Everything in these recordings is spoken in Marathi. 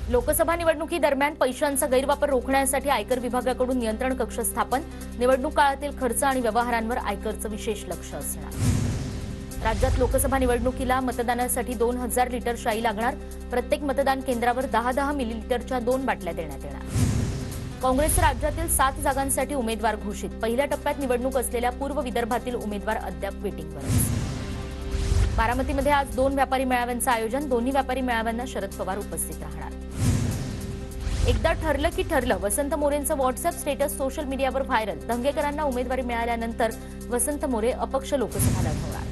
लोकसभा निवडणुकीदरम्यान पैशांचा गैरवापर रोखण्यासाठी आयकर विभागाकडून नियंत्रण कक्ष स्थापन, निवडणूक काळातील खर्च आणि व्यवहारांवर आयकरचं विशेष लक्ष असणार। राज्यात लोकसभा निवडणुकीला मतदानासाठी 2000 लिटर शाई लागणार। प्रत्येक मतदान केंद्रावर 10-10 मिलीलिटरच्या 2 बाटल्या देण्यात येणार। काँग्रेसचे राज्यातील 7 जागांसाठी उमेदवार घोषित। पहिल्या टप्प्यात निवडणूक असलेल्या पूर्व विदर्भातील उमेदवार अद्याप वेटिंगवर। बारामतीमध्ये आज 2 व्यापारी मेळाव्यांचं आयोजन। दोन्ही व्यापारी मेळाव्यांना शरद पवार उपस्थित राहणार। एकदा ठरलं की ठरलं, वसंत मोरेंचं व्हॉट्सअप स्टेटस सोशल मीडियावर व्हायरल। धंगेकरांना उमेदवारी मिळाल्यानंतर वसंत मोरे अपक्ष लोकसभा लढवणार।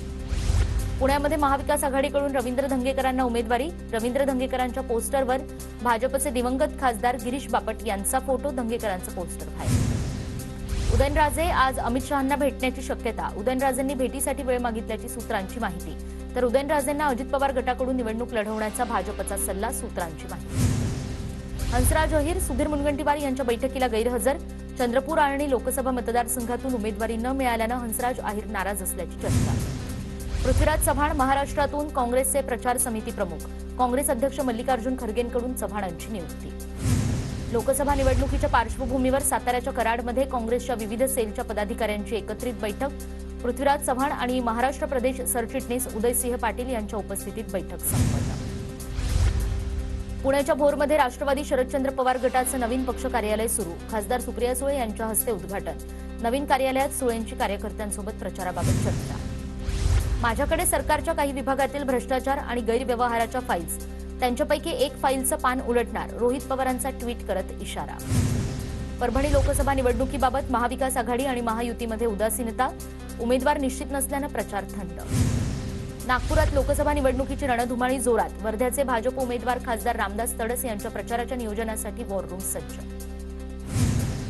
पुण्यामध्ये महाविकास आघाडीकडून रवींद्र धंगेकरांना उमेदवारी। रवींद्र धंगेकरांच्या पोस्टरवर भाजपचे दिवंगत खासदार गिरीश बापट यांचा फोटो, धंगेकरांचं पोस्टर व्हायरल। उदयनराजे आज अमित शहांना भेटण्याची शक्यता। उदयनराजेंनी भेटीसाठी वेळ मागितल्याची सूत्रांची माहिती। तर उदयनराजेंना अजित पवार गटाकडून निवडणूक लढवण्याचा भाजपचा सल्ला, सूत्रांची माहिती। हंसराज अहिर, सुधीर मुनगंटीवार यांच्या बैठकीला गैरहजर। चंद्रपूर आणि लोकसभा मतदारसंघातून उमेदवारी न मिळाल्यानं हंसराज अहिर नाराज असल्याची चर्चा। पृथ्वीराज चव्हाण महाराष्ट्रातून काँग्रेसचे प्रचार समिती प्रमुख। काँग्रेस अध्यक्ष मल्लिकार्जुन खरगेंकडून चव्हाणांची नियुक्ती। लोकसभा निवडणुकीच्या पार्श्वभूमीवर साताऱ्याच्या कराडमध्ये काँग्रेसच्या विविध सेलच्या पदाधिकाऱ्यांची एकत्रित बैठक। पृथ्वीराज चव्हाण आणि महाराष्ट्र प्रदेश सरचिटणीस उदयसिंह पाटील यांच्या उपस्थितीत बैठक संपन्न। पुण्याच्या भोरमध्ये राष्ट्रवादी शरदचंद्र पवार गटाचं नवीन पक्ष कार्यालय सुरू। खासदार सुप्रिया सुळे यांच्या हस्ते उद्घाटन। नवीन कार्यालयात सुळेंची कार्यकर्त्यांसोबत प्रचाराबाबत चर्चा। माझ्याकडे सरकारच्या काही विभागातील भ्रष्टाचार आणि गैरव्यवहाराच्या फाईल्स, त्यांच्यापैकी एक फाईलचं पान उलटणार। रोहित पवारांचा ट्विट करत इशारा। परभणी लोकसभा निवडणुकीबाबत महाविकास आघाडी आणि महायुतीमध्ये उदासीनता। उमेदवार निश्चित नसल्यानं प्रचार थंड। नागपुरात लोकसभा निवडणुकीची रणधुमाळी जोरात। वर्ध्याचे भाजप उमेदवार खासदार रामदास तडस यांच्या प्रचाराच्या नियोजनासाठी वॉर रूम सज्ज।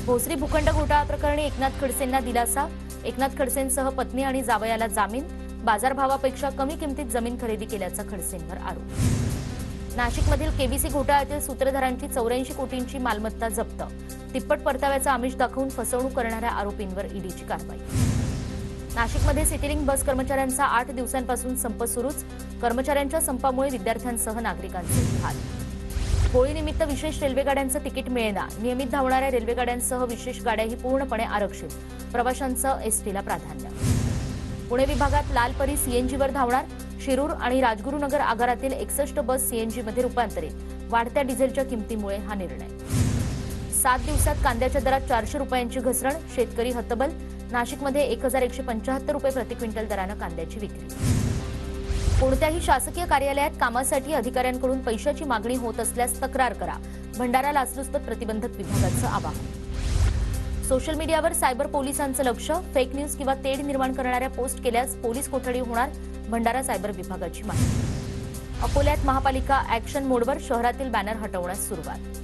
भोसरी भूखंड घोटाळा प्रकरणी एकनाथ खडसेंना दिलासा। एकनाथ खडसेंसह पत्नी आणि जावयाला जामीन। बाजारभावापेक्षा कमी किमतीत जमीन खरेदी केल्याचा खडसेंवर आरोप। नाशिकमधील केबीसी घोटाळ्यातील सूत्रधारांची 84 कोटींची मालमत्ता जप्त। तिप्पट परताव्याचा आमिष दाखवून फसवणूक करणाऱ्या आरोपींवर ईडीची कारवाई। नाशिकमध्ये सिटीलिंग बस कर्मचाऱ्यांचा 8 दिवसांपासून संप सुरूच। कर्मचाऱ्यांच्या संपामुळे विद्यार्थ्यांसह नागरिकांचे हाल। होळीनिमित्त विशेष रेल्वेगाड्यांचं तिकीट मिळेना। नियमित धावणाऱ्या रेल्वेगाड्यांसह विशेष गाड्याही पूर्णपणे आरक्षित। प्रवाशांचं एसटीला प्राधान्य। पुणे विभागात लालपरी सीएनजीवर धावणार। शिरूर आणि राजगुरुनगर आगारातील 61 बस सीएनजीमध्ये रूपांतरित। वाढत्या डिझेलच्या किमतीमुळे हा निर्णय। 7 दिवसात कांद्याच्या दरात 400 रुपयांची घसरण। शेतकरी हतबल। नाशिकमध्ये 1175 रुपये प्रति क्विंटल दरानं कांद्याची विक्री। कोणत्याही शासकीय कार्यालयात कामासाठी अधिकाऱ्यांकडून पैशाची मागणी होत असल्यास तक्रार करा। भंडारा लाचलुचपत प्रतिबंधक विभागाचं आवाहन। सोशल मीडियावर सायबर पोलिसांचं लक्ष। फेक न्यूज किंवा तेढ निर्माण करणाऱ्या पोस्ट केल्यास पोलीस कोठडी होणार। भंडारा सायबर विभागाची माहिती। अकोल्यात महापालिका ॲक्शन मोडवर। शहरातील बॅनर हटवण्यास सुरुवात।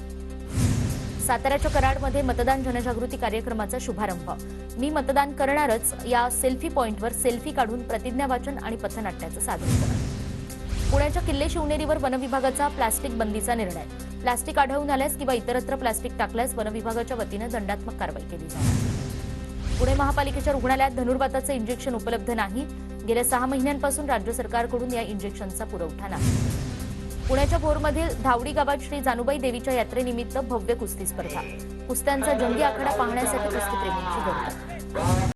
साताऱ्याच्या कराडमध्ये मतदान जनजागृती कार्यक्रमाचा शुभारंभ। मी मतदान करणारच या सेल्फी पॉइंटवर सेल्फी काढून प्रतिज्ञावाचन आणि पथनाट्याचं सादरीकरण। पुण्याच्या किल्ले शिवनेरीवर वनविभागाचा प्लास्टिक बंदीचा निर्णय। प्लास्टिक आढळून आल्यास किंवा इतरत्र प्लास्टिक टाकल्यास वनविभागाच्या वतीनं दंडात्मक कारवाई केली जाणार। पुणे महापालिकेच्या रुग्णालयात धनुर्वाताचं इंजेक्शन उपलब्ध नाही। गेल्या 6 महिन्यांपासून राज्य सरकारकडून या इंजेक्शनचा पुरवठा नाही। पुण्याच्या भोरमधील धावडी गावात श्री जानुबाई देवीच्या यात्रेनिमित्त भव्य कुस्ती स्पर्धा। कुस्त्यांचा जंगी आखाडा पाहण्यासाठी कुस्तीप्रेमींची गर्दी।